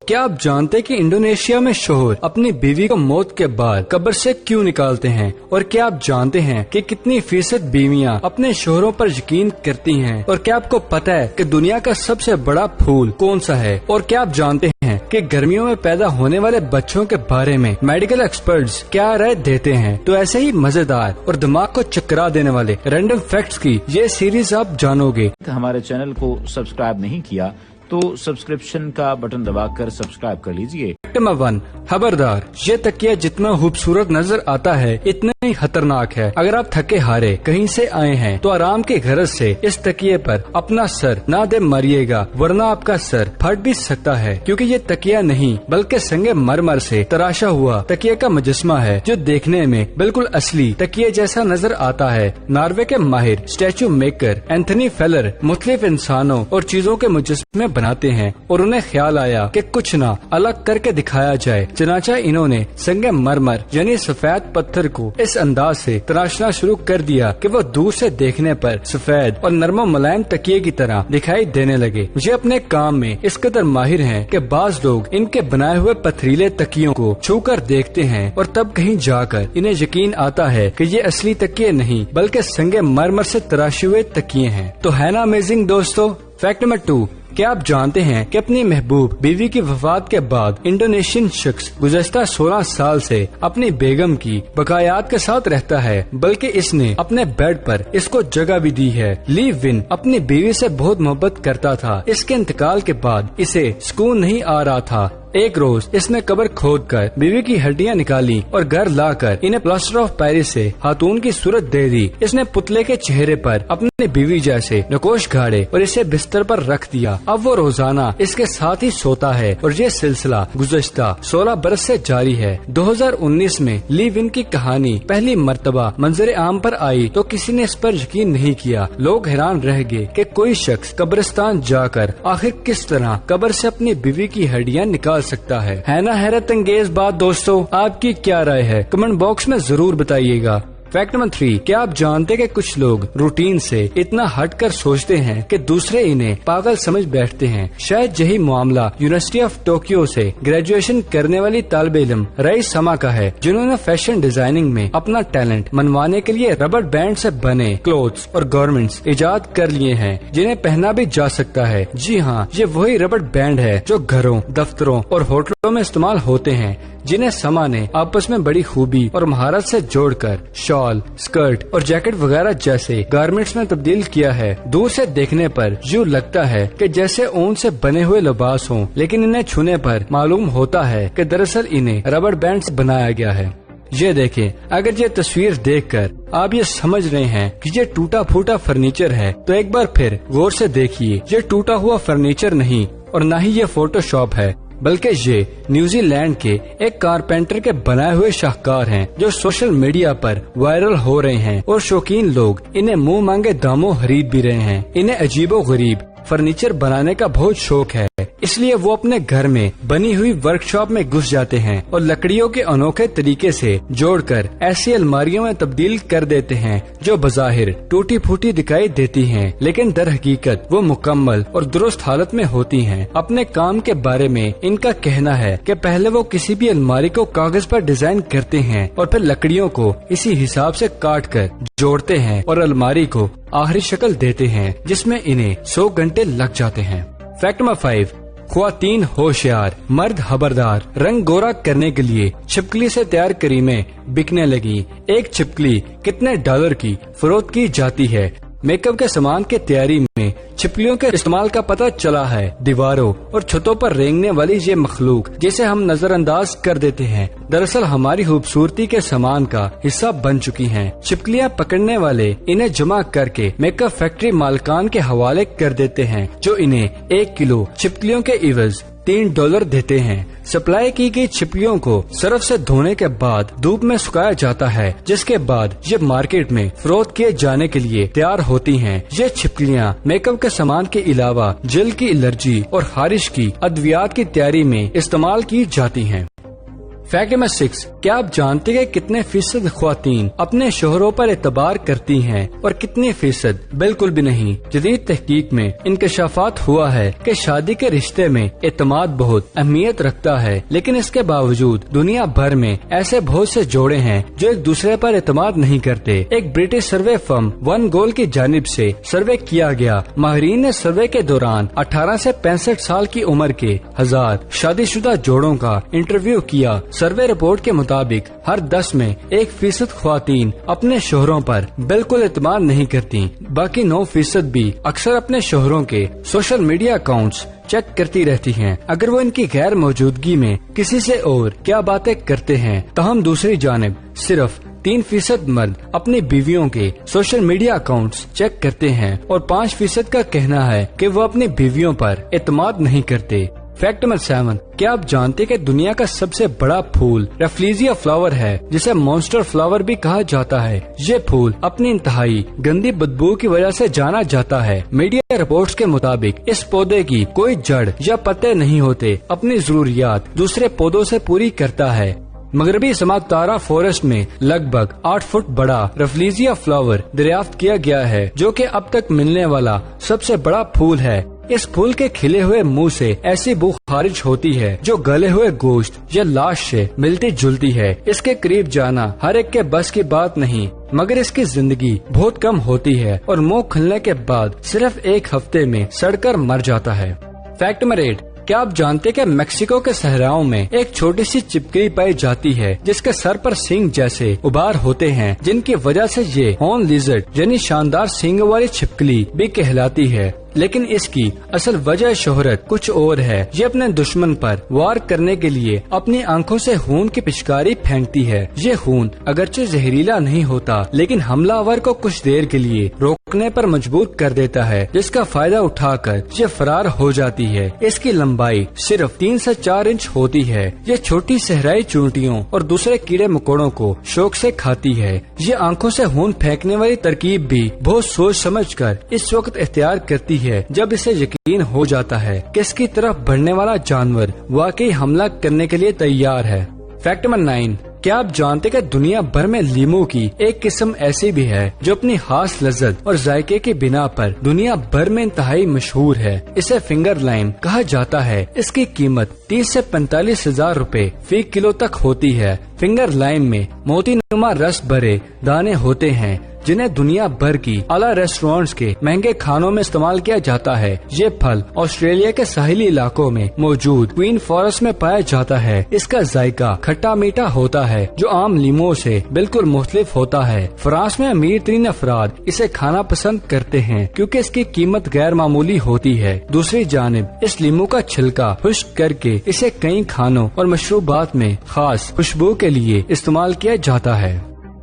کیا آپ جانتے کہ انڈونیشیا میں شوہر اپنی بیوی کو موت کے بعد قبر سے کیوں نکالتے ہیں؟ اور کیا آپ جانتے ہیں کہ کتنی فیصد بیویاں اپنے شوہروں پر یقین کرتی ہیں؟ اور کیا آپ کو پتا ہے کہ دنیا کا سب سے بڑا پھول کون سا ہے؟ اور کیا آپ جانتے ہیں کہ گرمیوں میں پیدا ہونے والے بچوں کے بارے میں میڈیکل ایکسپرٹس کیا رائے دیتے ہیں؟ تو ایسے ہی مزیدار اور دماغ کو چکرا دینے والے رینڈم فیکٹس کی یہ سیریز آپ جانو گے۔ ہمارے چینل کو سبسکرائب نہیں کیا تو سبسکرپشن کا بٹن دبا کر سبسکرائب کر لیجئے۔ نمبر 1، خبردار، یہ تکیہ جتنا خوبصورت نظر آتا ہے اتنا ہی خطرناک ہے۔ اگر آپ تھکے ہارے کہیں سے آئے ہیں تو آرام کی غرض سے اس تکیے پر اپنا سر نہ دے مریے گا، ورنہ آپ کا سر پھٹ بھی سکتا ہے، کیونکہ یہ تکیہ نہیں بلکہ سنگ مرمر سے تراشا ہوا تکیے کا مجسمہ ہے جو دیکھنے میں بالکل اصلی تکیے جیسا نظر آتا ہے۔ ناروے کے ماہر اسٹیچو میکر اینتھنی فیلر مختلف انسانوں اور چیزوں کے مجسمے بناتے ہیں اور انہیں خیال آیا کہ کچھ نہ الگ کر کے دکھایا جائے، چنانچہ انہوں نے سنگ مرمر یعنی سفید پتھر کو اس انداز سے تراشنا شروع کر دیا کہ وہ دور سے دیکھنے پر سفید اور نرم و ملائم تکیے کی طرح دکھائی دینے لگے۔ یہ اپنے کام میں اس قدر ماہر ہیں کہ بعض لوگ ان کے بنائے ہوئے پتھریلے تکیوں کو چھو کر دیکھتے ہیں اور تب کہیں جا کر انہیں یقین آتا ہے کہ یہ اصلی تکیے نہیں بلکہ سنگ مرمر سے تراشے ہوئے تکیے ہیں۔ تو ہے نا امیزنگ دوستو۔ فیکٹ نمبر 2، کیا آپ جانتے ہیں کہ اپنی محبوب بیوی کی وفات کے بعد انڈونیشین شخص گزشتہ 16 سال سے اپنی بیگم کی بقایات کے ساتھ رہتا ہے، بلکہ اس نے اپنے بیڈ پر اس کو جگہ بھی دی ہے۔ لی ون اپنی بیوی سے بہت محبت کرتا تھا۔ اس کے انتقال کے بعد اسے سکون نہیں آ رہا تھا۔ ایک روز اس نے قبر کھود کر بیوی کی ہڈیاں نکالی اور گھر لا کر انہیں پلاسٹر آف پیرس سے خاتون کی صورت دے دی۔ اس نے پتلے کے چہرے پر اپنی بیوی جیسے نقوش گھاڑے اور اسے بستر پر رکھ دیا۔ اب وہ روزانہ اس کے ساتھ ہی سوتا ہے اور یہ سلسلہ گزشتہ 16 برس سے جاری ہے۔ 2019 میں لی ون کی کہانی پہلی مرتبہ منظر عام پر آئی تو کسی نے اس پر یقین نہیں کیا۔ لوگ حیران رہ گئے کہ کوئی شخص قبرستان جا کر آخر کس طرح قبر سے اپنی بیوی کی ہڈیاں نکال سکتا ہے نا حیرت انگیز بات دوستو۔ آپ کی کیا رائے ہے؟ کمنٹ باکس میں ضرور بتائیے گا۔ فیکٹ نمبر 3، کیا آپ جانتے کہ کچھ لوگ روٹین سے اتنا ہٹ کر سوچتے ہیں کہ دوسرے انہیں پاگل سمجھ بیٹھتے ہیں؟ شاید یہی معاملہ یونیورسٹی آف ٹوکیو سے گریجویشن کرنے والی طالب علم رئی سما کا ہے، جنہوں نے فیشن ڈیزائننگ میں اپنا ٹیلنٹ منوانے کے لیے ربڑ بینڈ سے بنے کلوتھس اور گارمنٹس ایجاد کر لیے ہیں جنہیں پہنا بھی جا سکتا ہے۔ جی ہاں، یہ وہی ربڑ بینڈ ہے جو گھروں، دفتروں اور ہوٹلوں میں استعمال ہوتے ہیں، جنہیں سما نے آپس میں بڑی خوبی اور مہارت سے جوڑ کر شال، اسکرٹ اور جیکٹ وغیرہ جیسے گارمنٹس میں تبدیل کیا ہے۔ دور سے دیکھنے پر یوں لگتا ہے کہ جیسے اون سے بنے ہوئے لباس ہوں، لیکن انہیں چھونے پر معلوم ہوتا ہے کہ دراصل انہیں ربڑ بینڈ سے بنایا گیا ہے۔ یہ دیکھیں، اگر یہ تصویر دیکھ کر آپ یہ سمجھ رہے ہیں کہ یہ ٹوٹا پھوٹا فرنیچر ہے تو ایک بار پھر غور سے دیکھیے، یہ ٹوٹا ہوا فرنیچر نہیں اور نہ ہی یہ فوٹو شاپ ہے، بلکہ یہ نیوزی لینڈ کے ایک کارپینٹر کے بنائے ہوئے شاہکار ہیں جو سوشل میڈیا پر وائرل ہو رہے ہیں اور شوقین لوگ انہیں منہ مانگے داموں خرید بھی رہے ہیں۔ انہیں عجیب و غریب فرنیچر بنانے کا بہت شوق ہے، اس لیے وہ اپنے گھر میں بنی ہوئی ورک شاپ میں گھس جاتے ہیں اور لکڑیوں کے انوکھے طریقے سے جوڑ کر ایسی الماریوں میں تبدیل کر دیتے ہیں جو بظاہر ٹوٹی پھوٹی دکھائی دیتی ہیں، لیکن در حقیقت وہ مکمل اور درست حالت میں ہوتی ہیں۔ اپنے کام کے بارے میں ان کا کہنا ہے کہ پہلے وہ کسی بھی الماری کو کاغذ پر ڈیزائن کرتے ہیں اور پھر لکڑیوں کو اسی حساب سے کاٹ کر جوڑتے ہیں اور الماری کو آخری شکل دیتے ہیں جس میں انہیں 100 گھنٹے لگ جاتے ہیں۔ فیکٹ نمبر 5، خواتین ہوشیار، مرد خبردار۔ رنگ گورا کرنے کے لیے چھپکلی سے تیار کریمیں بکنے لگی۔ ایک چھپکلی کتنے ڈالر کی فروخت کی جاتی ہے؟ میک اپ کے سامان کی تیاری میں چھپکلیوں کے استعمال کا پتہ چلا ہے۔ دیواروں اور چھتوں پر رینگنے والی یہ مخلوق جسے ہم نظر انداز کر دیتے ہیں، دراصل ہماری خوبصورتی کے سامان کا حصہ بن چکی ہیں۔ چھپکلیاں پکڑنے والے انہیں جمع کر کے میک اپ فیکٹری مالکان کے حوالے کر دیتے ہیں جو انہیں 1 کلو چھپکلیوں کے عوض $3 دیتے ہیں۔ سپلائی کی گئی چھپکلیوں کو سرف سے دھونے کے بعد دھوپ میں سکھایا جاتا ہے، جس کے بعد یہ مارکیٹ میں فروخت کیے جانے کے لیے تیار ہوتی ہیں۔ یہ چھپکلیاں میک اپ کے سامان کے علاوہ جلد کی الرجی اور خارش کی ادویات کی تیاری میں استعمال کی جاتی ہیں۔ फैक्ट नंबर 6, क्या आप जानते हैं कितने फीसद ख्वातीन अपने शोहरों पर एतबार करती हैं और कितने फीसद बिल्कुल भी नहीं। जदीद तहकीक में इंकशाफात हुआ है कि शादी के रिश्ते में एतमाद बहुत अहमियत रखता है, लेकिन इसके बावजूद दुनिया भर में ऐसे बहुत से जोड़े हैं जो एक दूसरे पर एतमाद नहीं करते। एक ब्रिटिश सर्वे फर्म वन गोल की जानिब से सर्वे किया गया। माहिरीन ने सर्वे के दौरान 18 से 65 साल की उम्र के 1000 शादीशुदा जोड़ों का इंटरव्यू किया। सर्वे रिपोर्ट के मुताबिक हर 10 में 1% ख्वातीन अपने शोहरों पर बिल्कुल एतमाद नहीं करती। बाकी 9% भी अक्सर अपने शोहरों के सोशल मीडिया अकाउंट्स चेक करती रहती हैं। अगर वो इनकी गैर मौजूदगी में किसी से और क्या बातें करते हैं, तो हम दूसरी जानिब सिर्फ 3% मर्द अपनी बीवियों के सोशल मीडिया अकाउंट्स चेक करते हैं और 5% का कहना है कि वो अपनी बीवियों पर एतमाद नहीं करते। फैक्ट नंबर 7, क्या आप जानते कि दुनिया का सबसे बड़ा फूल रेफ्लेजिया फ्लावर है, जिसे मॉन्स्टर फ्लावर भी कहा जाता है। ये फूल अपनी इंतहाई गंदी बदबू की वजह से जाना जाता है। मीडिया रिपोर्ट्स के मुताबिक इस पौधे की कोई जड़ या पत्ते नहीं होते, अपनी जरूरियात दूसरे पौधों से पूरी करता है। मगरबी समाकतारा फॉरेस्ट में लगभग 8 फुट बड़ा रेफ्लेजिया फ्लावर दरियाफ्त किया गया है, जो कि अब तक मिलने वाला सबसे बड़ा फूल है। इस फूल के खिले हुए मुंह से ऐसी बू खारिज होती है जो गले हुए गोश्त या लाश से मिलती जुलती है। इसके करीब जाना हर एक के बस की बात नहीं, मगर इसकी जिंदगी बहुत कम होती है और मुंह खुलने के बाद सिर्फ 1 हफ्ते में सड़कर मर जाता है। फैक्ट नंबर 8, क्या आप जानते हैं कि मेक्सिको के सहराओं में एक छोटी सी चिपकली पाई जाती है जिसके सर पर सींग जैसे उबार होते हैं, जिनकी वजह से ये हॉर्न लिजर्ड यानी शानदार सींगों वाली छिपकली भी कहलाती है। लेकिन इसकी असल वजह शोहरत कुछ और है। ये अपने दुश्मन पर वार करने के लिए अपनी आंखों से खून की पिचकारी फेंकती है। ये खून अगरचे जहरीला नहीं होता, लेकिन हमलावर को कुछ देर के लिए रोकने पर मजबूर कर देता है, जिसका फायदा उठाकर ये फरार हो जाती है। इसकी लंबाई सिर्फ 3 से 4 इंच होती है। ये छोटी सहराई चूंटियों और दूसरे कीड़े मकोड़ों को शौक से खाती है। ये आंखों से खून फेंकने वाली तरकीब भी बहुत सोच समझ कर इस वक्त इख्तियार करती है जब इसे यकीन हो जाता है कि इसकी तरफ बढ़ने वाला जानवर वाकई हमला करने के लिए तैयार है। फैक्ट नंबर 9, क्या आप जानते कि दुनिया भर में लीमू की एक किस्म ऐसी भी है जो अपनी खास लज्जत और जायके की बिना पर दुनिया भर में इंतहाई मशहूर है। इसे फिंगर लाइम कहा जाता है। इसकी कीमत 30 से 45 हजार रूपए फी किलो तक होती है। फिंगर लाइम में मोती नुमा रस भरे दाने होते हैं, जिन्हें दुनिया भर की आला रेस्टोरेंट्स के महंगे खानों में इस्तेमाल किया जाता है। ये फल ऑस्ट्रेलिया के साहिली इलाकों में मौजूद क्वीन फॉरेस्ट में पाया जाता है। इसका जायका खट्टा मीठा होता है, जो आम लीमों से बिल्कुल मुख्तलिफ होता है। फ्रांस में अमीर तरीन अफराद इसे खाना पसंद करते हैं क्योंकि इसकी कीमत गैर मामूली होती है। दूसरी जानिब इस लीमू का छिलका खुश्क करके इसे कई खानों और मशरूबात में खास खुशबू के लिए इस्तेमाल किया जाता है।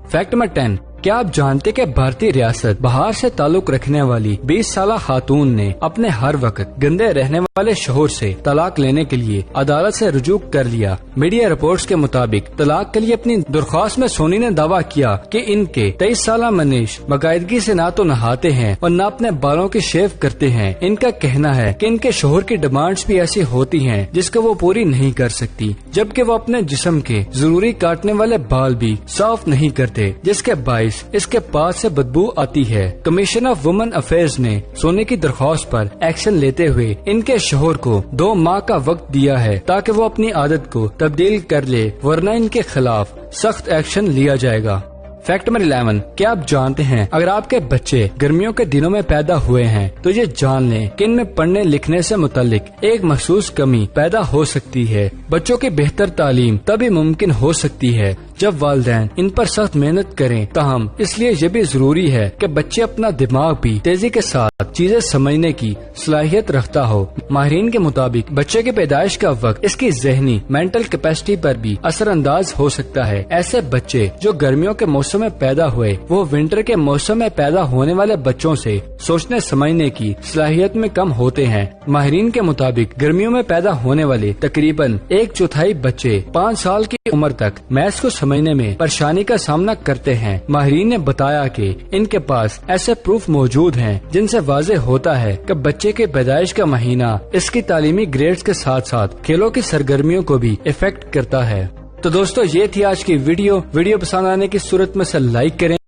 फैक्ट नंबर 10, क्या आप जानते कि भारतीय रियासत बहार से ताल्लुक रखने वाली 20 साला खातून ने अपने हर वक्त गंदे रहने वाले शोहर से तलाक लेने के लिए अदालत से रुजू कर लिया। मीडिया रिपोर्ट्स के मुताबिक तलाक के लिए अपनी दरख्वास्त में सोनी ने दावा किया कि इनके 23 साला मनीष बाकायदगी से ना तो नहाते हैं और न अपने बालों की शेव करते हैं। इनका कहना है कि इनके शोहर की डिमांड्स भी ऐसी होती हैं जिसको वो पूरी नहीं कर सकती, जबकि वो अपने जिस्म के जरूरी काटने वाले बाल भी साफ नहीं करते, जिसके बायस इसके पास से बदबू आती है। कमीशन ऑफ वुमेन अफेयर्स ने सोनी की दरख्वास्त पर एक्शन लेते हुए इनके शोहर को 2 माह का वक्त दिया है ताकि वो अपनी आदत को तब्दील कर ले, वरना इनके खिलाफ सख्त एक्शन लिया जाएगा। फैक्ट नंबर 11, क्या आप जानते हैं अगर आपके बच्चे गर्मियों के दिनों में पैदा हुए हैं तो ये जान लें कि इनमें पढ़ने लिखने से मुतालिक एक महसूस कमी पैदा हो सकती है। बच्चों की बेहतर तालीम तभी मुमकिन हो सकती है जब वालिदैन इन पर सख्त मेहनत करें। ताहम इसलिए ये भी जरूरी है कि बच्चे अपना दिमाग भी तेजी के साथ चीजें समझने की सलाहियत रखता हो। माहिरीन के मुताबिक बच्चे की पैदाइश का वक्त इसकी जहनी मेंटल कैपेसिटी पर भी असरअंदाज हो सकता है। ऐसे बच्चे जो गर्मियों के मौसम में पैदा हुए वो विंटर के मौसम में पैदा होने वाले बच्चों से सोचने समझने की सलाहियत में कम होते हैं। माहिरीन के मुताबिक गर्मियों में पैदा होने वाले तकरीबन 1/4 बच्चे 5 साल की उम्र तक मैथ्स को समझने में परेशानी का सामना करते हैं। माहिरीन ने बताया कि इनके पास ऐसे प्रूफ मौजूद हैं जिनसे वाज़ेह होता है कि बच्चे के पैदाइश का महीना इसकी तालीमी ग्रेड्स के साथ साथ खेलों की सरगर्मियों को भी इफेक्ट करता है। तो दोस्तों ये थी आज की वीडियो पसंद आने की सूरत में से लाइक करें,